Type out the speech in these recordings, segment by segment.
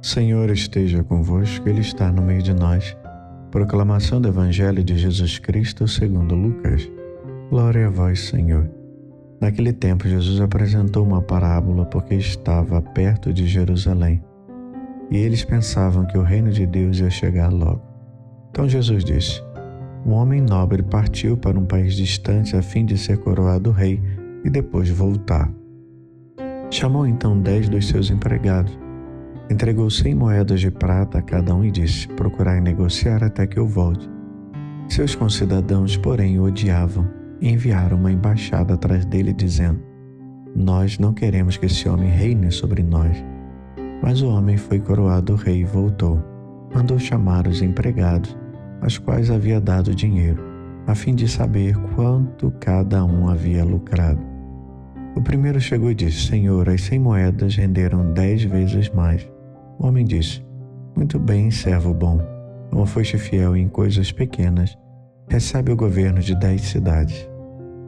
Senhor esteja convosco, Ele está no meio de nós. Proclamação do Evangelho de Jesus Cristo segundo Lucas. Glória a vós, Senhor. Naquele tempo, Jesus apresentou uma parábola porque estava perto de Jerusalém. E eles pensavam que o reino de Deus ia chegar logo. Então Jesus disse: um homem nobre partiu para um país distante a fim de ser coroado rei e depois voltar. Chamou então 10 dos seus empregados. Entregou 100 moedas de prata a cada um e disse: procurai negociar até que eu volte. Seus concidadãos, porém, o odiavam e enviaram uma embaixada atrás dele, dizendo: nós não queremos que esse homem reine sobre nós. Mas o homem foi coroado rei e voltou. Mandou chamar os empregados, aos quais havia dado dinheiro, a fim de saber quanto cada um havia lucrado. O primeiro chegou e disse: Senhor, as 100 moedas renderam 10 vezes mais. O homem disse: muito bem, servo bom. Como foste fiel em coisas pequenas, recebe o governo de 10 cidades.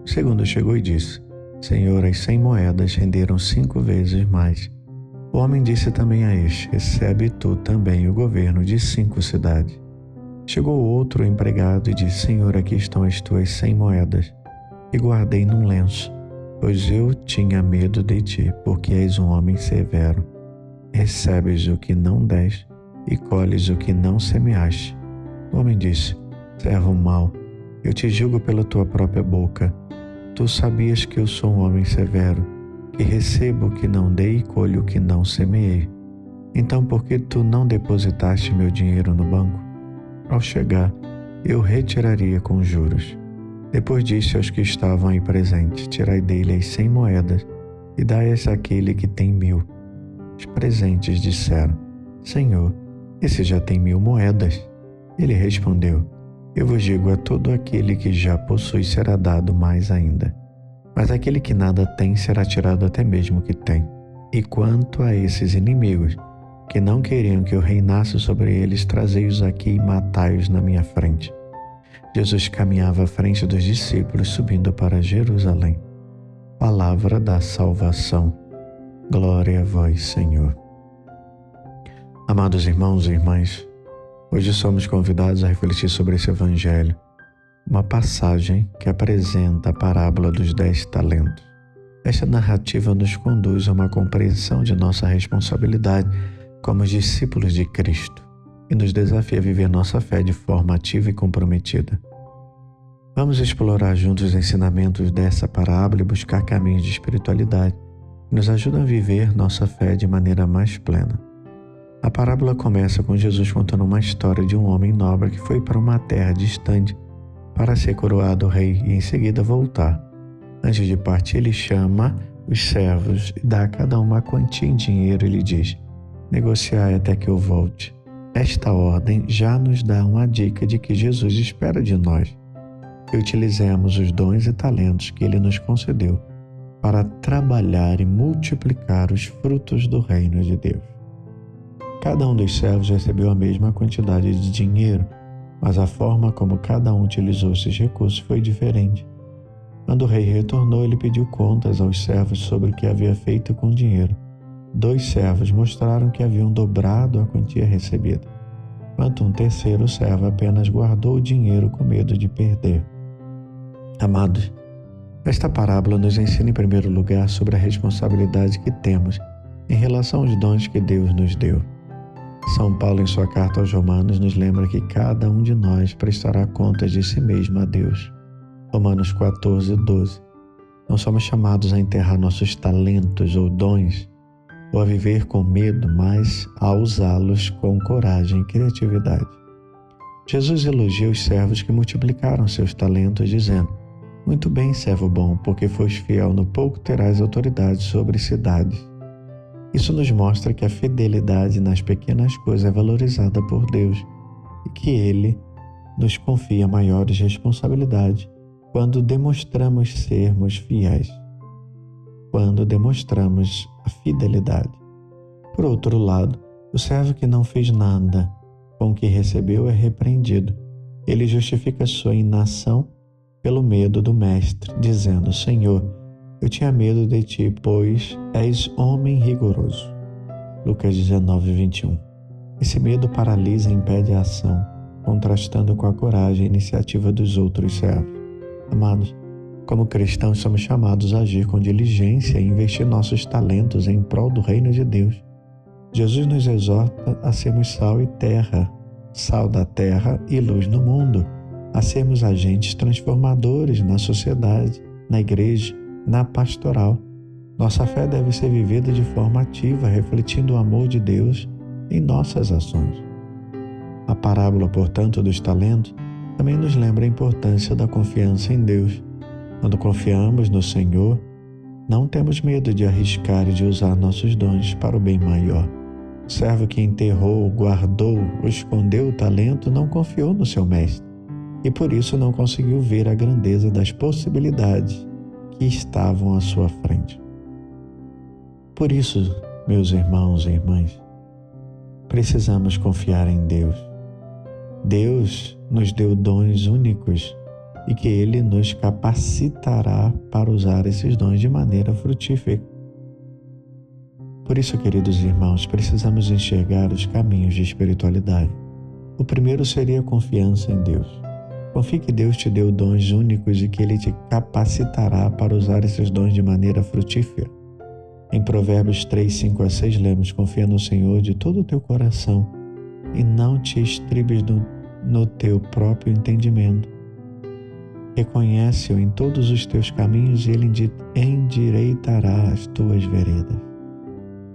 O segundo chegou e disse: Senhor, as 100 moedas renderam 5 vezes mais. O homem disse também a este: recebe tu também o governo de 5 cidades. Chegou outro empregado e disse: Senhor, aqui estão as tuas 100 moedas, e guardei num lenço, pois eu tinha medo de ti, porque és um homem severo. Recebes o que não deste e colhes o que não semeaste. O homem disse: servo mau, eu te julgo pela tua própria boca. Tu sabias que eu sou um homem severo, que recebo o que não dei e colho o que não semeei. Então por que tu não depositaste meu dinheiro no banco? Ao chegar, eu retiraria com juros. Depois disse aos que estavam aí presentes: tirai dele as 100 moedas e dai-as àquele que tem 1000. Os presentes disseram: Senhor, esse já tem 1000 moedas. Ele respondeu: eu vos digo, a todo aquele que já possui será dado mais ainda. Mas aquele que nada tem será tirado até mesmo o que tem. E quanto a esses inimigos, que não queriam que eu reinasse sobre eles, trazei-os aqui e matai-os na minha frente. Jesus caminhava à frente dos discípulos, subindo para Jerusalém. Palavra da salvação. Glória a vós, Senhor. Amados irmãos e irmãs, hoje somos convidados a refletir sobre esse Evangelho, uma passagem que apresenta a parábola dos 10 talentos. Esta narrativa nos conduz a uma compreensão de nossa responsabilidade como discípulos de Cristo e nos desafia a viver nossa fé de forma ativa e comprometida. Vamos explorar juntos os ensinamentos dessa parábola e buscar caminhos de espiritualidade que nos ajudam a viver nossa fé de maneira mais plena. A parábola começa com Jesus contando uma história de um homem nobre que foi para uma terra distante para ser coroado rei e em seguida voltar. Antes de partir, ele chama os servos e dá a cada um uma quantia em dinheiro e lhe diz: negociai até que eu volte. Esta ordem já nos dá uma dica de que Jesus espera de nós que utilizemos os dons e talentos que ele nos concedeu para trabalhar e multiplicar os frutos do reino de Deus. Cada um dos servos recebeu a mesma quantidade de dinheiro, mas a forma como cada um utilizou esses recursos foi diferente. Quando o rei retornou, ele pediu contas aos servos sobre o que havia feito com o dinheiro. 2 servos mostraram que haviam dobrado a quantia recebida, enquanto um terceiro servo apenas guardou o dinheiro com medo de perder. Amados, esta parábola nos ensina em primeiro lugar sobre a responsabilidade que temos em relação aos dons que Deus nos deu. São Paulo, em sua carta aos Romanos, nos lembra que cada um de nós prestará contas de si mesmo a Deus. Romanos 14:12. Não somos chamados a enterrar nossos talentos ou dons, ou a viver com medo, mas a usá-los com coragem e criatividade. Jesus elogia os servos que multiplicaram seus talentos, dizendo: muito bem, servo bom, porque foste fiel no pouco, terás autoridade sobre cidades. Isso nos mostra que a fidelidade nas pequenas coisas é valorizada por Deus e que Ele nos confia maiores responsabilidades quando demonstramos sermos fiéis, quando demonstramos a fidelidade. Por outro lado, o servo que não fez nada com o que recebeu é repreendido. Ele justifica sua inação pelo medo do mestre, dizendo: Senhor, eu tinha medo de ti, pois és homem rigoroso. Lucas 19, 21. Esse medo paralisa e impede a ação, contrastando com a coragem e iniciativa dos outros servos. Amados, como cristãos somos chamados a agir com diligência e investir nossos talentos em prol do reino de Deus. Jesus nos exorta a sermos sal e terra, sal da terra e luz no mundo, a sermos agentes transformadores na sociedade, na igreja, na pastoral. Nossa fé deve ser vivida de forma ativa, refletindo o amor de Deus em nossas ações. A parábola, portanto, dos talentos também nos lembra a importância da confiança em Deus. Quando confiamos no Senhor, não temos medo de arriscar e de usar nossos dons para o bem maior. O servo que enterrou, guardou ou escondeu o talento não confiou no seu mestre e por isso não conseguiu ver a grandeza das possibilidades que estavam à sua frente. Por isso, meus irmãos e irmãs, precisamos confiar em Deus. Deus nos deu dons únicos e que Ele nos capacitará para usar esses dons de maneira frutífera. Por isso, queridos irmãos, precisamos enxergar os caminhos de espiritualidade. O primeiro seria a confiança em Deus. Confie que Deus te deu dons únicos e que Ele te capacitará para usar esses dons de maneira frutífera. Em Provérbios 3, 5 a 6, lemos: confia no Senhor de todo o teu coração e não te estribes no teu próprio entendimento. Reconhece-o em todos os teus caminhos e Ele endireitará as tuas veredas.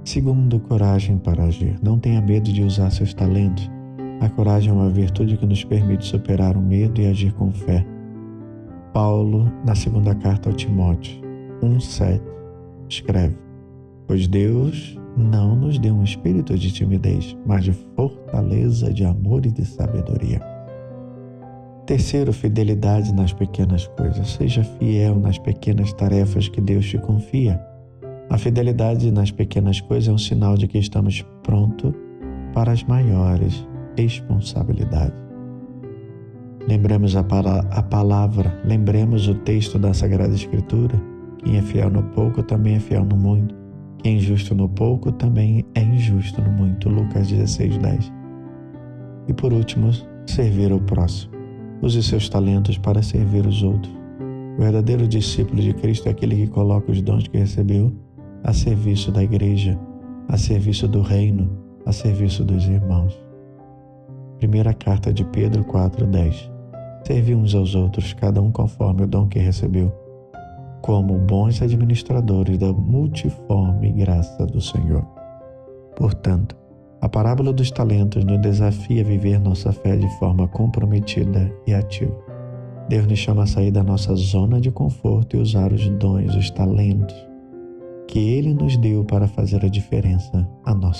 Segundo, coragem para agir. Não tenha medo de usar seus talentos. A coragem é uma virtude que nos permite superar o medo e agir com fé. Paulo, na segunda carta ao Timóteo 1,7, escreve: pois Deus não nos deu um espírito de timidez, mas de fortaleza, de amor e de sabedoria. Terceiro, fidelidade nas pequenas coisas. Seja fiel nas pequenas tarefas que Deus te confia. A fidelidade nas pequenas coisas é um sinal de que estamos prontos para as maiores responsabilidades. Lembremos a palavra, lembremos o texto da Sagrada Escritura: quem é fiel no pouco também é fiel no muito. Quem é injusto no pouco também é injusto no muito. Lucas 16, 10. E por último, servir ao próximo. Use seus talentos para servir os outros. O verdadeiro discípulo de Cristo é aquele que coloca os dons que recebeu a serviço da igreja, a serviço do reino, a serviço dos irmãos. Primeira carta de Pedro 4:10. Serve uns aos outros, cada um conforme o dom que recebeu, como bons administradores da multiforme graça do Senhor. Portanto, a parábola dos talentos nos desafia a viver nossa fé de forma comprometida e ativa. Deus nos chama a sair da nossa zona de conforto e usar os dons, os talentos que Ele nos deu para fazer a diferença à nossa